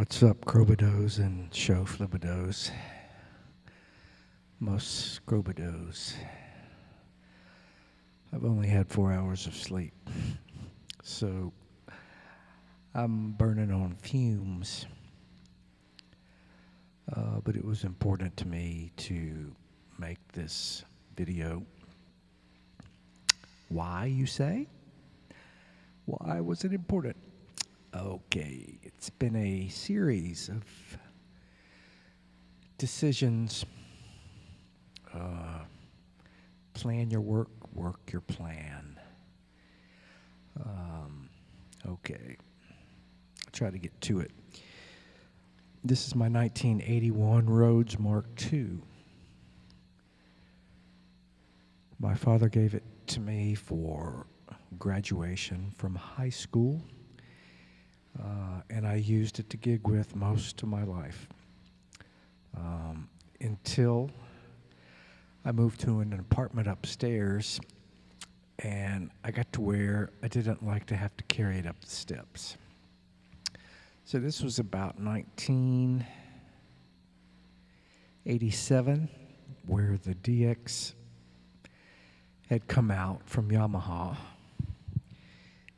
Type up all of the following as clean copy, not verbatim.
What's up, Crobidos and show flibidos? Most Scrobidos. I've only had 4 hours of sleep, so I'm burning on fumes. But it was important to me to make this video. Why, you say? Why was it important? Okay, it's been a series of decisions. Plan your work, work your plan. Okay, I'll try to get to it. This is my 1981 Rhodes Mark II. My father gave it to me for graduation from high school. And I used it to gig with most of my life until I moved to an apartment upstairs, and I got to where I didn't like to have to carry it up the steps. So this was about 1987, where the DX had come out from Yamaha.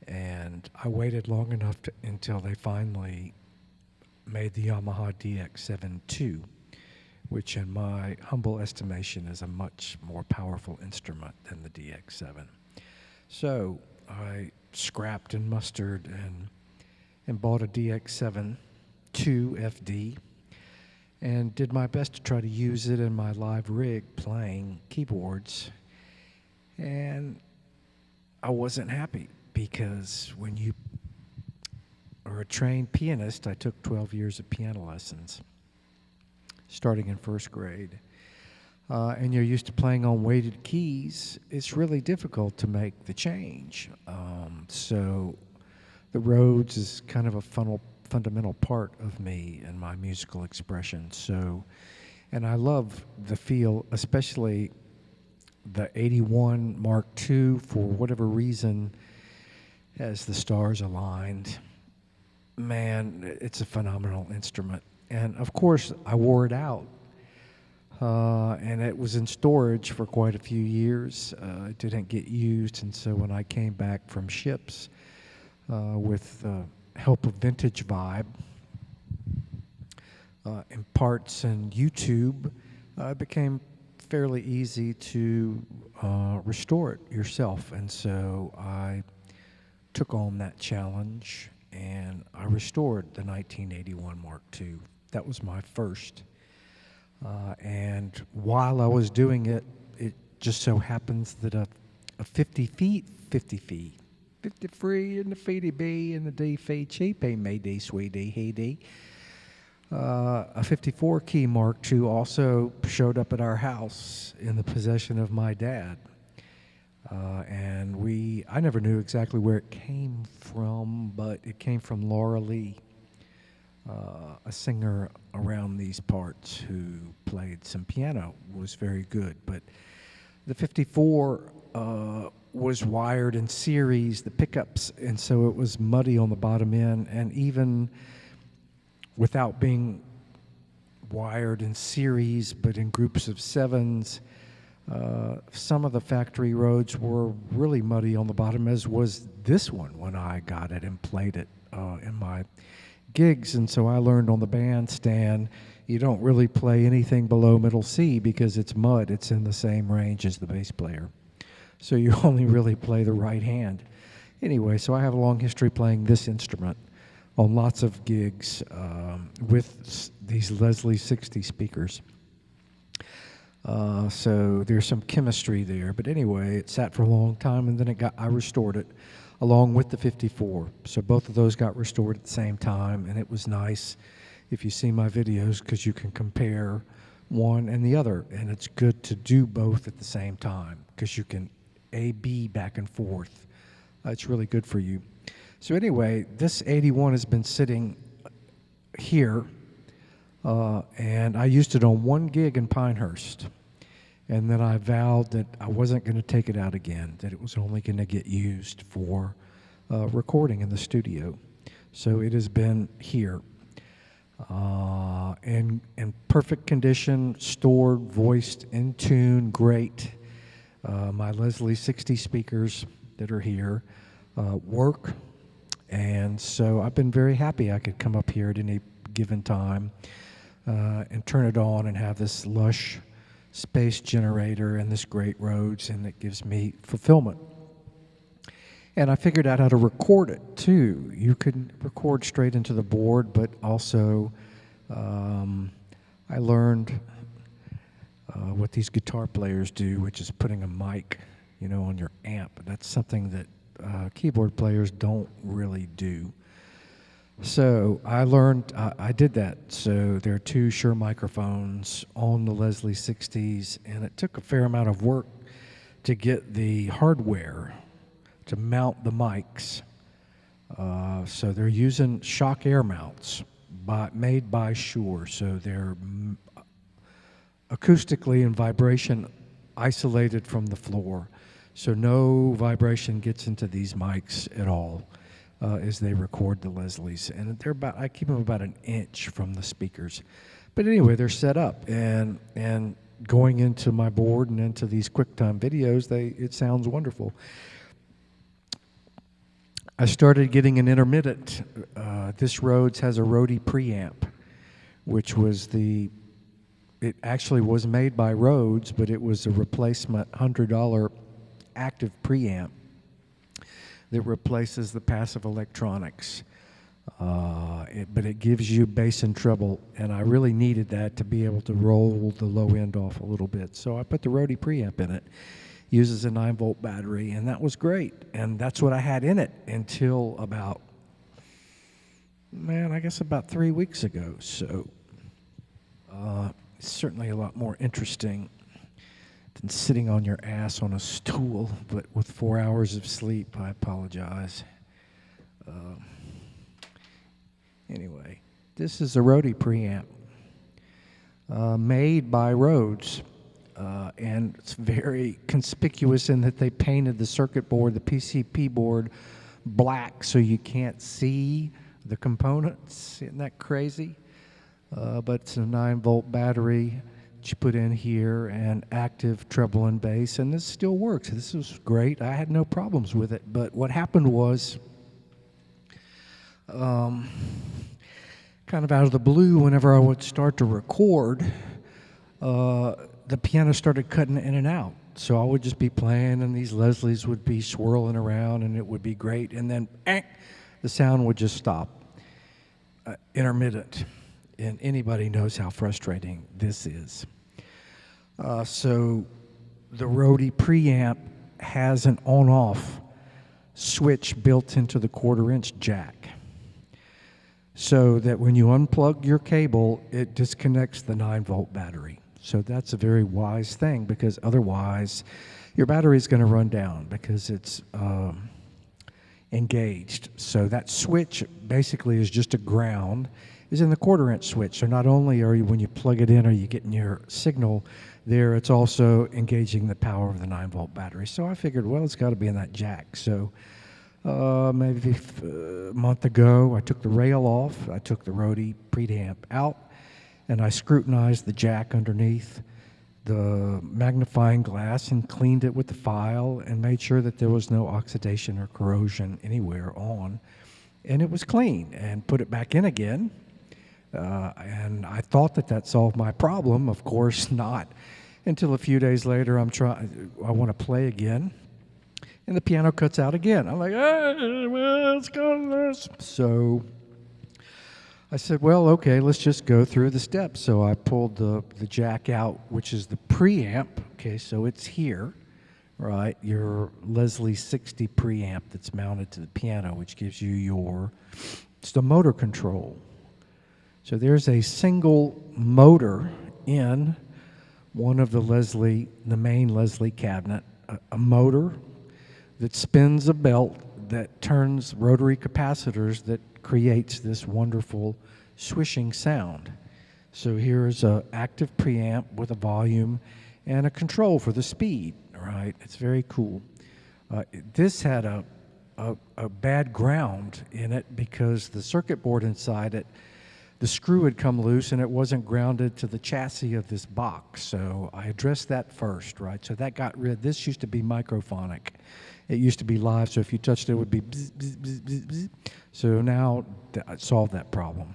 And I waited long enough until they finally made the Yamaha DX7 II, which in my humble estimation is a much more powerful instrument than the DX7. So I scrapped and mustered and bought a DX7 II FD and did my best to try to use it in my live rig playing keyboards. And I wasn't happy. Because when you are a trained pianist, I took 12 years of piano lessons, starting in first grade, and you're used to playing on weighted keys, it's really difficult to make the change. So the Rhodes is kind of a fundamental part of me and my musical expression. So, and I love the feel, especially the 81 Mark II, for whatever reason. As the stars aligned, man, it's a phenomenal instrument. And of course, I wore it out, and it was in storage for quite a few years. It didn't get used, and so when I came back from ships with help of Vintage Vibe and parts and YouTube, it became fairly easy to restore it yourself. And so I took on that challenge, and I restored the 1981 Mark II. That was my first. And while I was doing it, it just so happens that a 50 free in the feety B and the D fee cheap, A may D sweetie he D. A 54 key Mark II also showed up at our house in the possession of my dad. And I never knew exactly where it came from, but it came from Laura Lee, a singer around these parts who played some piano, was very good. But the 54 was wired in series, the pickups, and so it was muddy on the bottom end, and even without being wired in series, but in groups of sevens, some of the factory Rhodes were really muddy on the bottom, as was this one when I got it and played it in my gigs. And so I learned on the bandstand, you don't really play anything below middle C because it's mud. It's in the same range as the bass player. So you only really play the right hand. Anyway, so I have a long history playing this instrument on lots of gigs with these Leslie 60 speakers. So there's some chemistry there. But anyway, it sat for a long time, and then I restored it along with the 54. So both of those got restored at the same time, and it was nice if you see my videos because you can compare one and the other. And it's good to do both at the same time because you can A-B back and forth. It's really good for you. So anyway, this 81 has been sitting here. And I used it on one gig in Pinehurst. And then I vowed that I wasn't going to take it out again, that it was only going to get used for recording in the studio. So it has been here. in perfect condition, stored, voiced, in tune, great. My Leslie 60 speakers that are here work, and so I've been very happy I could come up here at any given time and turn it on and have this lush space generator and this great Rhodes, and it gives me fulfillment. And I figured out how to record it too. You can record straight into the board, but also I learned what these guitar players do, which is putting a mic, on your amp. That's something that keyboard players don't really do. So I learned, I did that. So there are two Shure microphones on the Leslie 60s, and it took a fair amount of work to get the hardware to mount the mics. So they're using shock air mounts made by Shure. So they're acoustically and vibration isolated from the floor. So no vibration gets into these mics at all as they record the Leslies. And I keep them about an inch from the speakers. But anyway, they're set up, and going into my board and into these QuickTime videos, it sounds wonderful. I started getting an intermittent. This Rhodes has a Rhodey preamp, which was it actually was made by Rhodes, but it was a replacement $100 active preamp that replaces the passive electronics. But it gives you bass and treble, and I really needed that to be able to roll the low end off a little bit. So I put the Rhodey preamp in it. Uses a 9-volt battery, and that was great. And that's what I had in it until about 3 weeks ago. So it's certainly a lot more interesting than sitting on your ass on a stool, but with 4 hours of sleep. I apologize. Anyway, this is a Rhodey preamp made by Rhodes. And it's very conspicuous in that they painted the circuit board, the PCP board, black so you can't see the components. Isn't that crazy? But it's a 9-volt battery that you put in here, and active treble and bass, and this still works. This was great. I had no problems with it. But what happened was, kind of out of the blue, whenever I would start to record, the piano started cutting in and out. So I would just be playing, and these Leslies would be swirling around, and it would be great. And then the sound would just stop. Intermittent. And anybody knows how frustrating this is. So the Rhodey preamp has an on-off switch built into the 1/4-inch jack, so that when you unplug your cable, it disconnects the 9-volt battery. So that's a very wise thing, because otherwise your battery is going to run down because it's engaged. So that switch basically is just a ground, is in the 1/4-inch switch. So not only are you, when you plug it in, are you getting your signal there, it's also engaging the power of the 9-volt battery. So I figured, well, it's got to be in that jack. So maybe a month ago, I took the rail off, I took the Rhodey preamp out, and I scrutinized the jack underneath the magnifying glass and cleaned it with the file and made sure that there was no oxidation or corrosion anywhere on. And it was clean, and put it back in again. And I thought that solved my problem. Of course not. Until a few days later, I want to play again, and the piano cuts out again. I'm like, what's going on? So I said, well, okay, let's just go through the steps. So I pulled the jack out, which is the preamp. Okay, so it's here, right? Your Leslie 60 preamp that's mounted to the piano, which gives you it's the motor control. So there's a single motor in one of the main Leslie cabinet, a motor that spins a belt that turns rotary capacitors that creates this wonderful swishing sound. So here's an active preamp with a volume and a control for the speed, right? It's very cool. This had a bad ground in it because the circuit board inside it the screw had come loose and it wasn't grounded to the chassis of this box. So I addressed that first, right? So that got rid. This used to be microphonic. It used to be live, so if you touched it, it would be bzz, bzz, bzz, bzz, bzz. So now I solved that problem.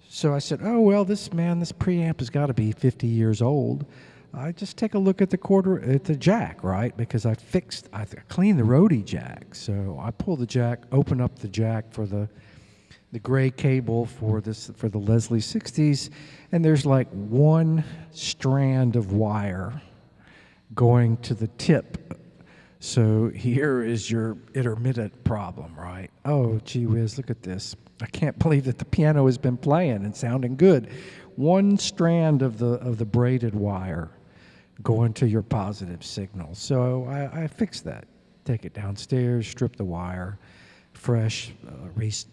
So I said, oh, well, this preamp has got to be 50 years old. I just take a look at the jack, right? Because I cleaned the Rhodes jack. So I pull the jack, open up the jack for the gray cable for the Leslie 60s, and there's like one strand of wire going to the tip. So here is your intermittent problem, right? Oh, gee whiz, look at this. I can't believe that the piano has been playing and sounding good. One strand of the braided wire going to your positive signal. So I fixed that. Take it downstairs, strip the wire, fresh,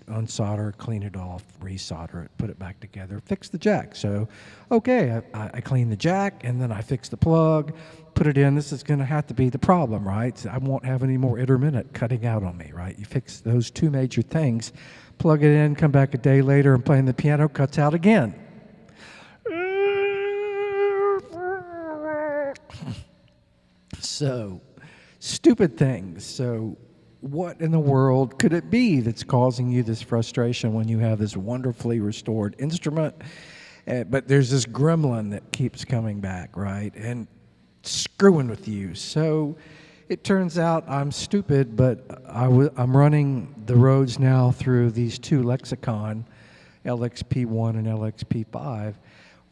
unsolder, clean it off, resolder it, put it back together, fix the jack. So, okay, I clean the jack, and then I fix the plug, put it in. This is going to have to be the problem, right? I won't have any more intermittent cutting out on me, right? You fix those two major things, plug it in, come back a day later and playing the piano, cuts out again. So, stupid things. So, what in the world could it be that's causing you this frustration when you have this wonderfully restored instrument? But there's this gremlin that keeps coming back, right? And screwing with you. So it turns out I'm stupid, but I'm running the Rhodes now through these two Lexicon, LXP1 and LXP5.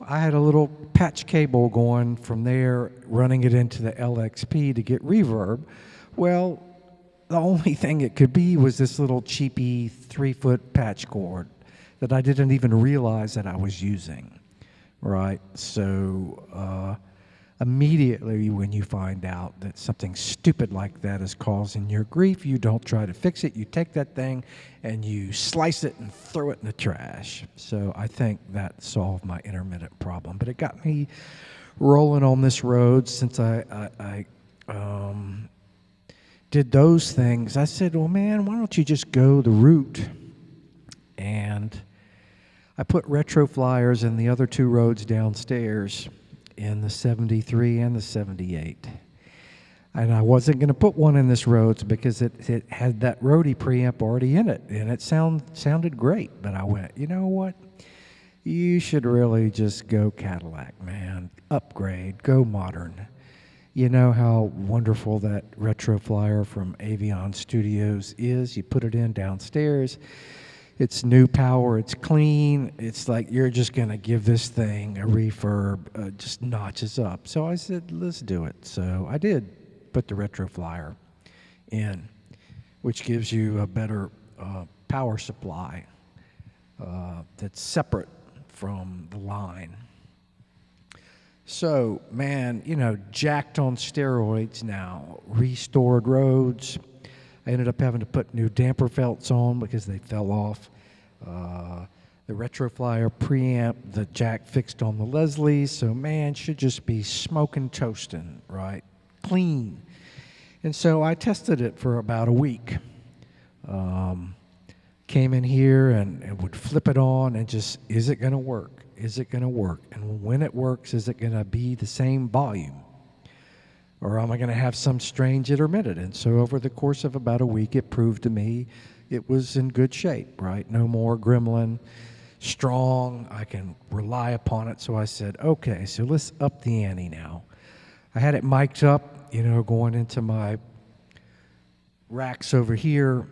I had a little patch cable going from there, running it into the LXP to get reverb. Well, the only thing it could be was this little cheapy 3-foot patch cord that I didn't even realize that I was using, right? So immediately when you find out that something stupid like that is causing your grief, you don't try to fix it. You take that thing and you slice it and throw it in the trash. So I think that solved my intermittent problem. But it got me rolling on this road since I did those things. I said, well, man, why don't you just go the route? And I put retro flyers in the other two Rhodes downstairs in the 73 and the 78. And I wasn't going to put one in this Rhodes because it had that Rhodey preamp already in it, and it sounded great. But I went, you know what? You should really just go Cadillac, man. Upgrade, go modern. You know how wonderful that retro flyer from Avion Studios is? You put it in downstairs. It's new power. It's clean. It's like you're just going to give this thing a refurb, just notches up. So I said, let's do it. So I did put the retro flyer in, which gives you a better power supply that's separate from the line. So, man, jacked on steroids now, restored Rhodes. I ended up having to put new damper felts on because they fell off. The retro flyer preamp, the jack fixed on the Leslie. So, man, should just be smoking, toasting, right? Clean. And so I tested it for about a week. Came in here and would flip it on and just, is it going to work? Is it going to work? And when it works, is it going to be the same volume? Or am I going to have some strange intermittent? And so over the course of about a week, it proved to me it was in good shape, right? No more gremlin, strong. I can rely upon it. So I said, okay, so let's up the ante now. I had it mic'd up, going into my racks over here.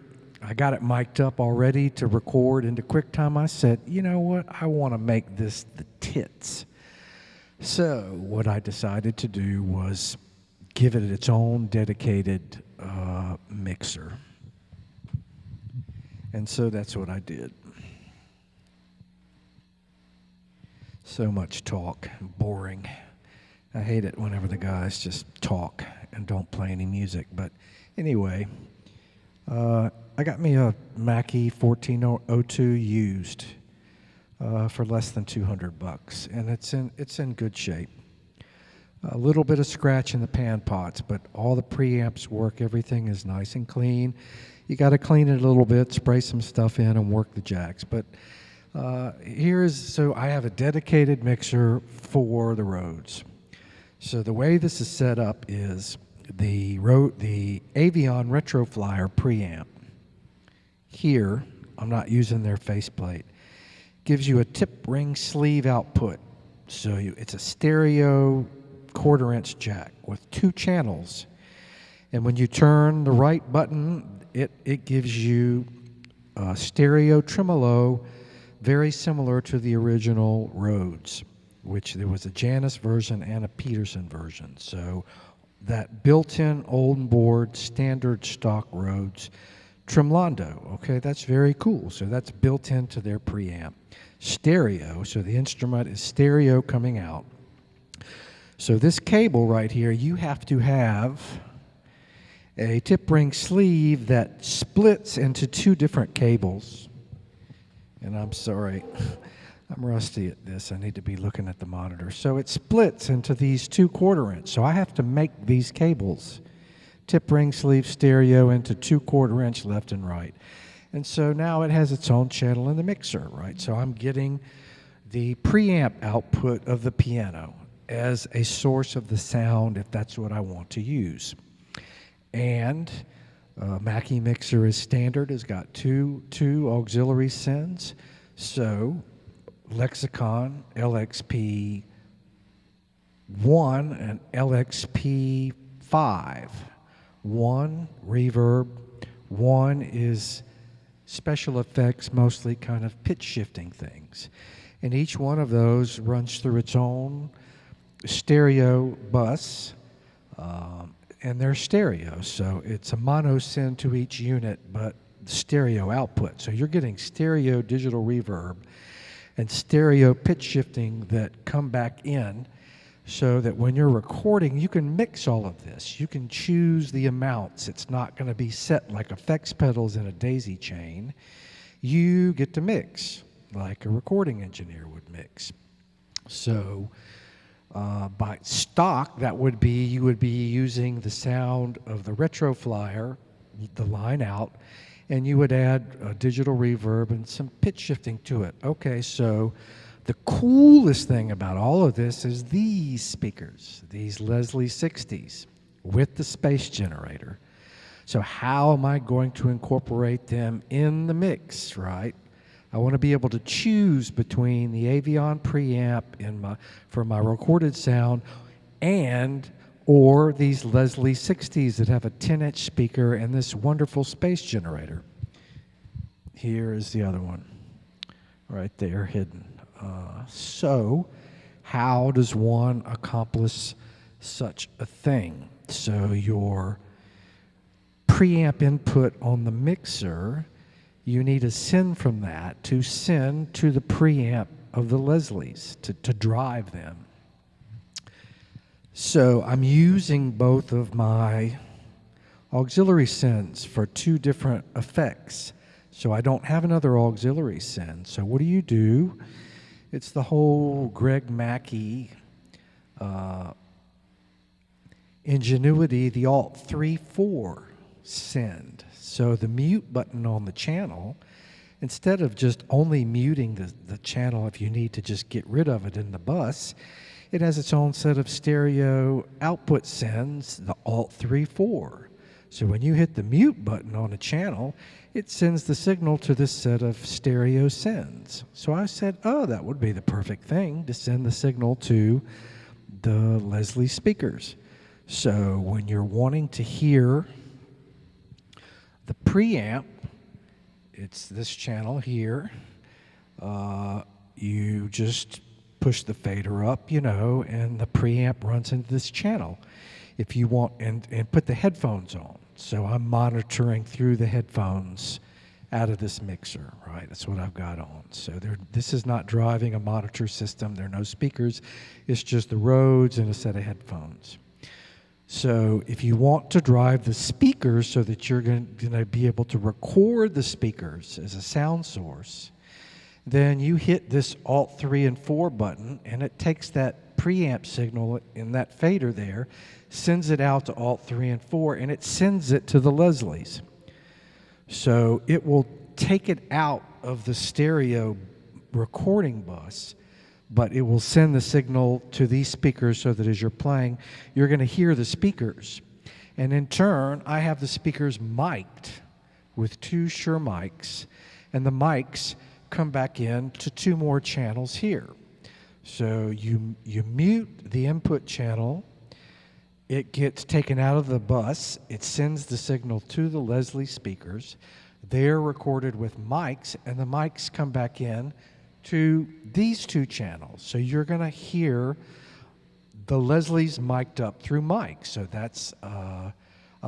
I got it mic'd up already to record into QuickTime. I said, you know what? I want to make this the tits. So what I decided to do was give it its own dedicated mixer. And so that's what I did. So much talk, boring. I hate it whenever the guys just talk and don't play any music. But anyway, I got me a Mackie 1402 used for less than $200, and it's in good shape. A little bit of scratch in the pan pots, but all the preamps work. Everything is nice and clean. You got to clean it a little bit, spray some stuff in, and work the jacks. But So I have a dedicated mixer for the Rhodes. So the way this is set up is the Avion Retroflyer preamp. Here, I'm not using their faceplate. Gives you a tip ring sleeve output. So it's a stereo 1/4-inch jack with 2 channels. And when you turn the right button, it gives you a stereo tremolo very similar to the original Rhodes, which there was a Janus version and a Peterson version. So that built-in old board standard stock Rhodes tremolando, okay, that's very cool. So that's built into their preamp. Stereo, so the instrument is stereo coming out. So this cable right here, you have to have a tip ring sleeve that splits into 2 different cables. And I'm sorry, I'm rusty at this. I need to be looking at the monitor. So it splits into these 2 1/4-inch. So I have to make these cables, tip ring sleeve stereo, into 2 1/4-inch left and right. And so now it has its own channel in the mixer, right? So I'm getting the preamp output of the piano as a source of the sound if that's what I want to use. And Mackie mixer is standard, has got two auxiliary sends. So Lexicon LXP 1 and LXP 5. 1 reverb, 1 is special effects, mostly kind of pitch shifting things. And each one of those runs through its own stereo bus, and they're stereo. So it's a mono send to each unit, but stereo output. So you're getting stereo digital reverb and stereo pitch shifting that come back in, so that when you're recording, you can mix all of this. You can choose the amounts. It's not going to be set like effects pedals in a daisy chain. You get to mix like a recording engineer would mix. So by stock, that would be, you would be using the sound of the Retroflyer, the line out, and you would add a digital reverb and some pitch shifting to it. Okay, so the coolest thing about all of this is these speakers, these Leslie 60s with the space generator. So how am I going to incorporate them in the mix, right? I want to be able to choose between the Avion preamp for my recorded sound or these Leslie 60s that have a 10-inch speaker and this wonderful space generator. Here is the other one, right there, hidden. So how does one accomplish such a thing? So your preamp input on the mixer, you need a send from that to send to the preamp of the Leslies to drive them. So I'm using both of my auxiliary sends for 2 different effects. So I don't have another auxiliary send. So what do? It's the whole Greg Mackey ingenuity, the Alt 3/4 send. So the mute button on the channel, instead of just only muting the channel if you need to just get rid of it in the bus, it has its own set of stereo output sends, the Alt 3/4. So when you hit the mute button on a channel, it sends the signal to this set of stereo sends. So I said, oh, that would be the perfect thing to send the signal to the Leslie speakers. So when you're wanting to hear the preamp, it's this channel here. You just push the fader up, and the preamp runs into this channel. If you want, and put the headphones on. So I'm monitoring through the headphones out of this mixer, right? That's what I've got on. So this is not driving a monitor system. There are no speakers. It's just the Rhodes and a set of headphones. So if you want to drive the speakers so that you're going to be able to record the speakers as a sound source, then you hit this Alt 3 and 4 button, and it takes that preamp signal in that fader there, sends it out to Alt 3 and 4, and it sends it to the Leslies. So it will take it out of the stereo recording bus, but it will send the signal to these speakers so that as you're playing, you're going to hear the speakers. And in turn, I have the speakers mic'd with 2 Shure mics, and the mics come back in to 2 more channels here. So you mute the input channel, it gets taken out of the bus, it sends the signal to the Leslie speakers, they're recorded with mics, and the mics come back in to these 2 channels. So you're going to hear the Leslie's mic'd up through mics. So that's a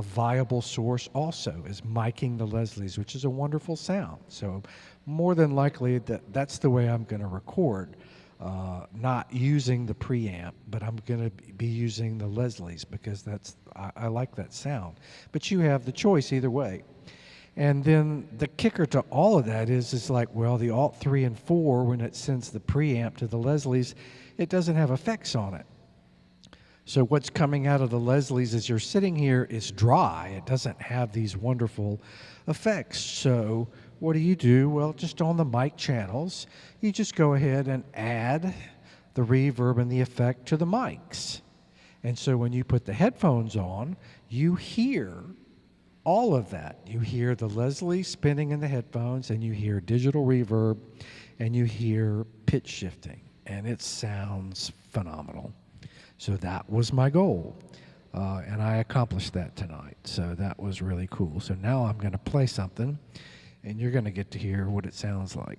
viable source also, is miking the Leslies, which is a wonderful sound. So more than likely that's the way I'm going to record. Not using the preamp, but I'm going to be using the Leslies because I like that sound. But you have the choice either way. And then the kicker to all of that is like, well, the Alt 3 and 4, when it sends the preamp to the Leslies, it doesn't have effects on it. So what's coming out of the Leslies as you're sitting here is dry. It doesn't have these wonderful effects. So what do? Well, just on the mic channels, you just go ahead and add the reverb and the effect to the mics. And so when you put the headphones on, you hear all of that. You hear the Leslie spinning in the headphones, and you hear digital reverb, and you hear pitch shifting, and it sounds phenomenal. So that was my goal, and I accomplished that tonight. So that was really cool. So now I'm going to play something, and you're going to get to hear what it sounds like.